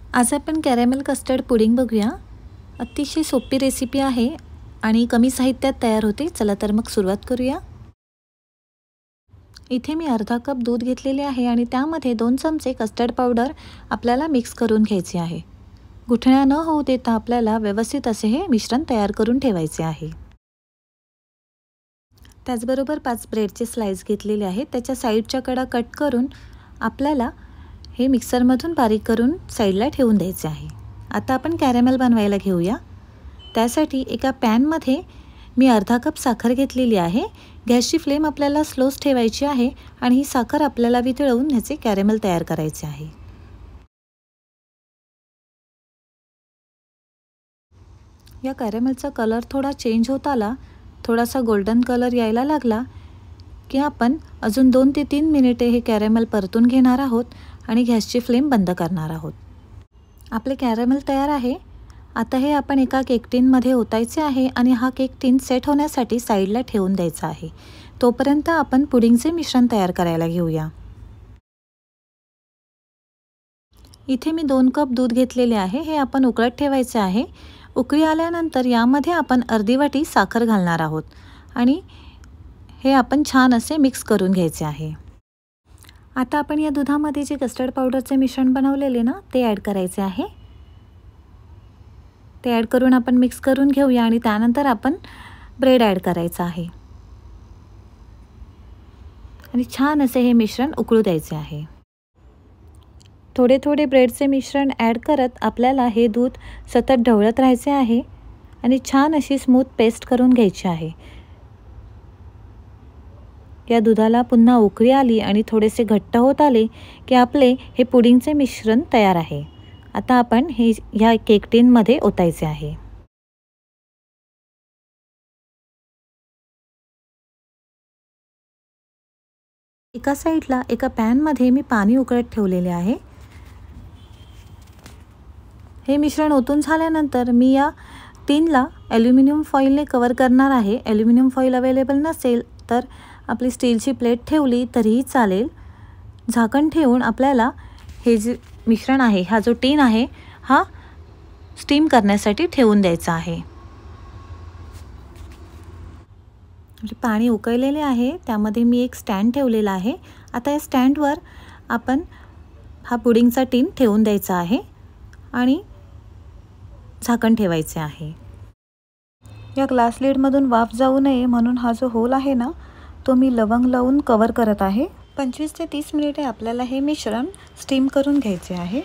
आज आपण caramel custard pudding बघूया। अतिशय सोपी रेसिपी आहे आणि कमी साहित्यात तयार होते। चला तर मग सुरुवात करूया। इथे मी अर्धा कप दूध घेतलेले आहे आणि त्यामध्ये 2 चमचे कस्टर्ड पावडर आपल्याला मिक्स करून घ्यायचे आहे। गुठळ्या न होऊ देता आपल्याला व्यवस्थित असे हे मिश्रण तयार करून ठेवायचे आहे। त्याचबरोबर 5 ब्रेडचे स्लाइस घेतलेले आहेत। त्याच्या साइडच्या कडा कट करून आपल्याला हे मिक्सरमधून बारीक करून साइडला ठेवून द्यायचे आहे। आता आपण कॅरेमेल बनवायला घेऊया। त्यासाठी एका पॅन मध्ये मी अर्धा कप साखर घेतलेली आहे। गॅसची फ्लेम आपल्याला स्लोच ठेवायची आहे आणि ही साखर आपल्याला वितळवून ह्याचे कॅरेमेल तयार करायचे आहे। या कॅरेमेलचा कलर थोडा चेंज होत आला, थोडासा गोल्डन कलर यायला लागला की आपण अजून 2 ते 3 मिनिटे हे कॅरेमेल परतून घेणार आहोत आणि गॅसची फ्लेम बंद करणार आहोत। आपले कॅरेमेल तयार आहे। आता हे आपण एका केक टिन मध्ये ओतायचे आहे आणि हा केक टिन सेट होण्यासाठी साइडला ठेवून द्यायचा आहे। तोपर्यंत आपण पुडिंगचे मिश्रण तयार करायला घेऊया। इथे मी 2 कप दूध घेतलेले आहे। हे आपण उकळत ठेवायचे आहे। उकळी आल्यानंतर यामध्ये आपण अर्धी वाटी साखर घालणार आहोत आणि हे आपण छान असे मिक्स करून घ्यायचे आहे। आता आपण या दुधामध्ये जे कस्टर्ड पावडरचे मिश्रण बनवलेले ना ते ॲड करायचे आहे। ते ॲड करून आपण मिक्स करून घेऊया आणि त्यानंतर आपण ब्रेड ॲड करायचा आहे आणि छान असे हे मिश्रण उकळू द्यायचे आहे। थोडे थोडे ब्रेडचे मिश्रण ॲड करत आपल्याला हे दूध सतत ढवळत राहायचे आहे आणि छान अशी स्मूथ पेस्ट करून घ्यायची आहे। या दुधाला पुन्हा उकळी आली आणि थोडेसे घट्ट होत आले की आपले हे पुडिंगचे मिश्रण तयार आहे। आता आपण हे ह्या केक टिन मध्ये ओतायचे आहे। एका साइडला एका पॅन मध्ये मी पाणी उकळत ठेवलेले आहे। हे मिश्रण ओतून झाल्यानंतर मी या टिनला ॲल्युमिनियम फॉइलने कव्हर करणार आहे। ॲल्युमिनियम फॉइल अवेलेबल नसेल तर आपली स्टीलची प्लेट ठेवली तरीही चालेल। झाकण ठेवून आपल्याला हे जे मिश्रण आहे, हा जो टिन आहे हा स्टीम करण्यासाठी ठेवून द्यायचा आहे। पाणी उकळलेले आहे, त्यामध्ये मी एक स्टँड ठेवलेला आहे। आता या स्टँडवर आपण हा पुडिंगचा टिन ठेवून द्यायचा आहे आणि झाकण ठेवायचे आहे। या ग्लास लिड मधून वाफ जाऊ नये म्हणून हा जो होल आहे ना तो मी लवंग लावून कव्हर करत आहे। 25 ते 30 मिनिटे आपल्याला हे मिश्रण स्टीम करून घ्यायचे आहे।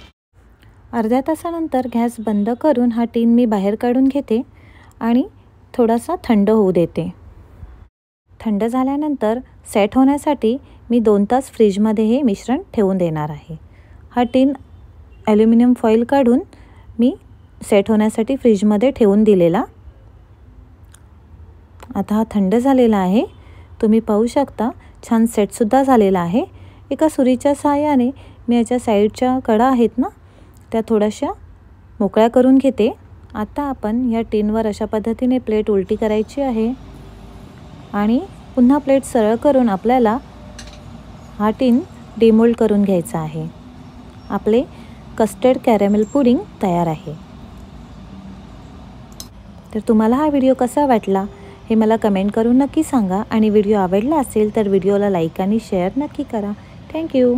अर्ध्या तासानंतर गॅस बंद करून हा टिन मी बाहेर काढून घेते आणि थोडासा थंड होऊ देते। थंड झाल्यानंतर सेट होण्यासाठी मी 2 तास फ्रीजमध्ये हे मिश्रण ठेवून देणार आहे। हा टिन ॲल्युमिनियम फॉइल काढून मी सेट होण्यासाठी फ्रीजमध्ये ठेवून दिलेला। आता हा थंड झालेला आहे, तुम्ही पाहू शकता छान सेटसुद्धा झालेला आहे। एका सुरीच्या सहाय्याने मी याच्या साईडच्या कडा आहेत ना त्या थोड्याशा मोकळ्या करून घेते। आता आपण या टिनवर अशा पद्धतीने प्लेट उलटी करायची आहे आणि पुन्हा प्लेट सरळ करून आपल्याला हा टिन डिमोल्ड करून घ्यायचा आहे। आपले कस्टर्ड कॅरेमेल पुडिंग तयार आहे। तर तुम्हाला हा व्हिडिओ कसा वाटला हे मला कमेंट करून नक्की सांगा आणि व्हिडिओ आवडला असेल तर व्हिडिओला लाईक आणि शेअर नक्की करा। थँक्यू।